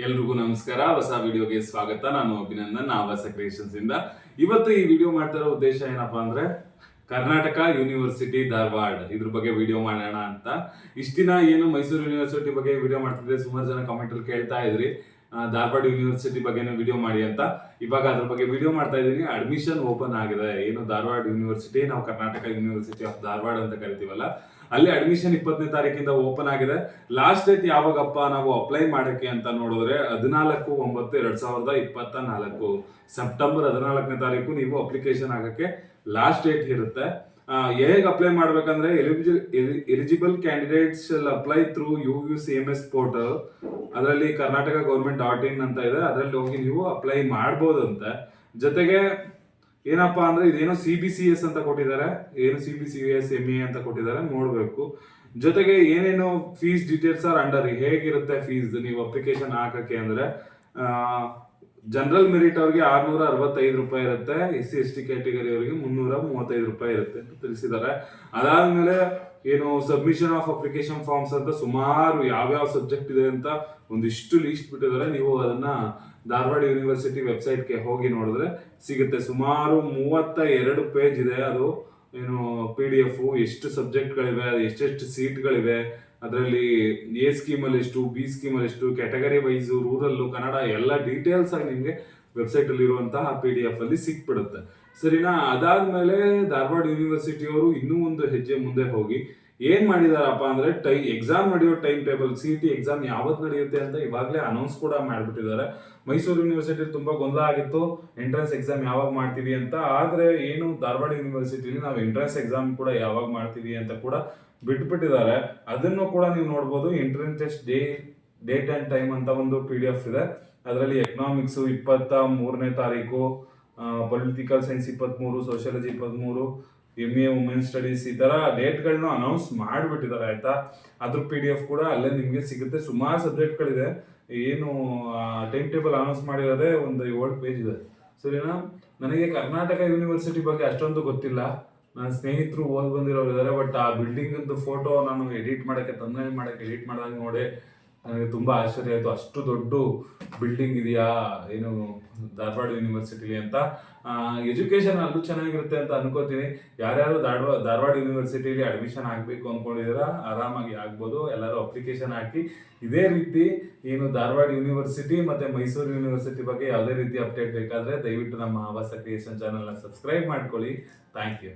ಎಲ್ರಿಗೂ ನಮಸ್ಕಾರ. ಹೊಸ ವಿಡಿಯೋಗೆ ಸ್ವಾಗತ. ನಾನು ಅಭಿನಂದನ್, ಆವಾಸ ಕ್ರಿಯೇಷನ್ಸ್ ಇಂದ. ಇವತ್ತು ಈ ವಿಡಿಯೋ ಮಾಡ್ತಾ ಇರೋ ಉದ್ದೇಶ ಏನಪ್ಪಾ ಅಂದ್ರೆ ಕರ್ನಾಟಕ ಯೂನಿವರ್ಸಿಟಿ ಧಾರವಾಡ ಇದ್ರ ಬಗ್ಗೆ ವಿಡಿಯೋ ಮಾಡೋಣ ಅಂತ. ಇಷ್ಟ ದಿನ ಏನು ಮೈಸೂರು ಯೂನಿವರ್ಸಿಟಿ ಬಗ್ಗೆ ವಿಡಿಯೋ ಮಾಡ್ತಿದ್ರೆ ಸುಮಾರು ಜನ ಕಾಮೆಂಟ್ ಅಲ್ಲಿ ಕೇಳ್ತಾ ಇದ್ರಿ ಧಾರವಾಡ ಯೂನಿವರ್ಸಿಟಿ ಬಗ್ಗೆ ವಿಡಿಯೋ ಮಾಡಿ ಅಂತ. ಇವಾಗ ಅದ್ರ ಬಗ್ಗೆ ವಿಡಿಯೋ ಮಾಡ್ತಾ ಇದ್ದೀನಿ. ಅಡ್ಮಿಷನ್ ಓಪನ್ ಆಗಿದೆ. ಏನು ಧಾರವಾಡ ಯೂನಿವರ್ಸಿಟಿ, ನಾವು ಕರ್ನಾಟಕ ಯೂನಿವರ್ಸಿಟಿ ಆಫ್ ಧಾರವಾಡ ಅಂತ ಕರಿತೀವಲ್ಲ, ಅಲ್ಲಿ ಅಡ್ಮಿಷನ್ 20ನೇ ತಾರೀಕಿಂದ ಓಪನ್ ಆಗಿದೆ. ಲಾಸ್ಟ್ ಡೇಟ್ ಯಾವಾಗಪ್ಪ ನಾವು ಅಪ್ಲೈ ಮಾಡಕ್ಕೆ ಅಂತ ನೋಡಿದ್ರೆ 14/9/2024 ಸೆಪ್ಟೆಂಬರ್ 14ನೇ ತಾರೀಕು ನೀವು ಅಪ್ಲಿಕೇಶನ್ ಆಗಕ್ಕೆ ಲಾಸ್ಟ್ ಡೇಟ್ ಇರುತ್ತೆ. ಹೇಗೆ ಅಪ್ಲೈ ಮಾಡ್ಬೇಕಂದ್ರೆ eligible candidates shall apply through UUCMS portal. ಅದರಲ್ಲಿ ಕರ್ನಾಟಕ ಗೌರ್ಮೆಂಟ್.in ಅಂತ ಇದೆ, ಅದರಲ್ಲಿ ಹೋಗಿ ನೀವು ಅಪ್ಲೈ ಮಾಡ್ಬೋದಂತೆ. ಜೊತೆಗೆ ಏನಪ್ಪಾ ಅಂದ್ರೆ ಇದೇನೋ CBCS ಅಂತ ಕೊಟ್ಟಿದ್ದಾರೆ, ಏನು CBCS MA ಅಂತ ಕೊಟ್ಟಿದ್ದಾರೆ, ನೋಡ್ಬೇಕು. ಜೊತೆಗೆ ಏನೇನು ಫೀಸ್ ಡೀಟೇಲ್ಸ್ ಆರ್ ಅಂಡರ್, ಹೇಗಿರುತ್ತೆ ಫೀಸ್ ನೀವು ಅಪ್ಲಿಕೇಶನ್ ಹಾಕಕ್ಕೆ ಅಂದ್ರೆ ಜನರಲ್ ಮೆರಿಟ್ ಅವ್ರಿಗೆ 665 ರೂಪಾಯಿ ಇರುತ್ತೆ, SC/ST ಕ್ಯಾಟಗರಿ ಅವರಿಗೆ 335 ರೂಪಾಯಿ ಇರುತ್ತೆ ಅಂತ ತಿಳಿಸಿದ್ದಾರೆ. ಅದಾದ್ಮೇಲೆ ಏನು ಸಬ್ಮಿಷನ್ ಆಫ್ ಅಪ್ಲಿಕೇಶನ್ ಫಾರ್ಮ್ಸ್ ಅಂತ ಸುಮಾರು ಯಾವ್ಯಾವ ಸಬ್ಜೆಕ್ಟ್ ಇದೆ ಅಂತ ಒಂದಿಷ್ಟು ಲೀಸ್ಟ್ ಬಿಟ್ಟಿದ್ದಾರೆ. ನೀವು ಅದನ್ನ ಧಾರವಾಡ ಯೂನಿವರ್ಸಿಟಿ ವೆಬ್ಸೈಟ್ಗೆ ಹೋಗಿ ನೋಡಿದ್ರೆ ಸಿಗುತ್ತೆ. ಸುಮಾರು 32 ಪೇಜ್ ಇದೆ. ಅದು ಏನು PDF, ಎಷ್ಟು ಸಬ್ಜೆಕ್ಟ್ಗಳಿವೆ, ಎಷ್ಟೆಷ್ಟು ಸೀಟ್ಗಳಿವೆ, ಅದರಲ್ಲಿ A ಸ್ಕೀಮಲ್ಲಿ ಎಷ್ಟು, B ಸ್ಕೀಮಲ್ಲಿ ಎಷ್ಟು, ಕ್ಯಾಟಗರಿ ವೈಸು, ರೂರಲ್ಲು, ಕನ್ನಡ ಎಲ್ಲ ಡೀಟೇಲ್ಸ್ ಆಗಿ ನಿಮಗೆ ವೆಬ್ಸೈಟ್ ಅಲ್ಲಿ ಇರುವಂತಹ PDF ಅಲ್ಲಿ ಸಿಕ್ಬಿಡುತ್ತೆ. ಸರಿನಾ? ಅದಾದ್ಮೇಲೆ ಧಾರವಾಡ ಯೂನಿವರ್ಸಿಟಿಯವರು ಇನ್ನೂ ಒಂದು ಹೆಜ್ಜೆ ಮುಂದೆ ಹೋಗಿ ಏನ್ ಮಾಡಿದಾರಪ್ಪ ಅಂದ್ರೆ ಎಕ್ಸಾಮ್ ನಡೆಯೋ ಟೈಮ್ ಟೇಬಲ್, CET ಎಕ್ಸಾಮ್ ಯಾವತ್ತು ನಡೆಯುತ್ತೆ ಅಂತ ಇವಾಗಲೇ ಅನೌನ್ಸ್ ಕೂಡ ಮಾಡ್ಬಿಟ್ಟಿದ್ದಾರೆ. ಮೈಸೂರು ಯೂನಿವರ್ಸಿಟಿ ತುಂಬಾ ಗೊಂದಲ ಆಗಿತ್ತು, ಎಂಟ್ರೆನ್ಸ್ ಎಕ್ಸಾಮ್ ಯಾವಾಗ ಮಾಡ್ತೀವಿ ಅಂತ. ಆದ್ರೆ ಏನು ಧಾರವಾಡ ಯೂನಿವರ್ಸಿಟಿಲಿ ನಾವು ಎಂಟ್ರೆನ್ಸ್ ಎಕ್ಸಾಮ್ ಕೂಡ ಯಾವಾಗ ಮಾಡ್ತೀವಿ ಅಂತ ಕೂಡ ಬಿಟ್ಬಿಟ್ಟಿದ್ದಾರೆ. ಅದನ್ನು ಕೂಡ ನೀವು ನೋಡ್ಬೋದು. Entrance test date and time ಅಂತ ಒಂದು PDF ಇದೆ. ಅದರಲ್ಲಿ ಎಕನಾಮಿಕ್ಸ್ 23ನೇ ತಾರೀಕು, political science 23, sociology 23, MA women studies, ಈ ತರ ಡೇಟ್ಗಳನ್ನ ಅನೌನ್ಸ್ ಮಾಡಿಬಿಟ್ಟಿದ್ದಾರೆ. ಆಯ್ತಾ? ಅದ್ರ PDF ಕೂಡ ಅಲ್ಲೇ ನಿಮ್ಗೆ ಸಿಗುತ್ತೆ. ಸುಮಾರು ಸಬ್ಜೆಕ್ಟ್ಗಳಿದೆ. ಏನು ಟೈಮ್ ಟೇಬಲ್ ಅನೌನ್ಸ್ ಮಾಡಿರೋದೇ ಒಂದು 7 ಪೇಜ್ ಇದೆ. ಸರಿನಾ? ನನಗೆ ಕರ್ನಾಟಕ ಯೂನಿವರ್ಸಿಟಿ ಬಗ್ಗೆ ಅಷ್ಟೊಂದು ಗೊತ್ತಿಲ್ಲ. ನನ್ನ ಸ್ನೇಹಿತರು ಓದ್ ಬಂದಿರೋರು ಇದ್ದಾರೆ. ಬಟ್ ಆ ಬಿಲ್ಡಿಂಗ್ ಫೋಟೋ ನಾನು ಎಡಿಟ್ ಮಾಡಿದಾಗ ನೋಡಿ ನನಗೆ ತುಂಬಾ ಆಶ್ಚರ್ಯ ಆಯ್ತು. ಅಷ್ಟು ದೊಡ್ಡ ಬಿಲ್ಡಿಂಗ್ ಇದೆಯಾ ಏನು ಧಾರವಾಡ ಯೂನಿವರ್ಸಿಟಿಲಿ ಅಂತ. ಎಜುಕೇಶನ್ ಅಲ್ಲೂ ಚೆನ್ನಾಗಿರುತ್ತೆ ಅಂತ ಅನ್ಕೋತೀನಿ. ಯಾರ್ಯಾರು ಧಾರವಾಡ ಯೂನಿವರ್ಸಿಟಿಲಿ ಅಡ್ಮಿಷನ್ ಆಗ್ಬೇಕು ಅನ್ಕೊಂಡಿದ್ದೀರಾ ಆರಾಮಾಗಿ ಆಗ್ಬೋದು. ಎಲ್ಲರೂ ಅಪ್ಲಿಕೇಶನ್ ಹಾಕಿ ಇದೇ ರೀತಿ ಏನು ಧಾರವಾಡ ಯೂನಿವರ್ಸಿಟಿ ಮತ್ತೆ ಮೈಸೂರು ಯೂನಿವರ್ಸಿಟಿ ಬಗ್ಗೆ ಯಾವುದೇ ರೀತಿ ಅಪ್ಡೇಟ್ ಬೇಕಾದ್ರೆ ದಯವಿಟ್ಟು ನಮ್ಮ ಆವಾಸ ಕ್ರಿಯೇಷನ್ ಚಾನಲ್ನ ಸಬ್ಸ್ಕ್ರೈಬ್ ಮಾಡ್ಕೊಳ್ಳಿ. Thank you.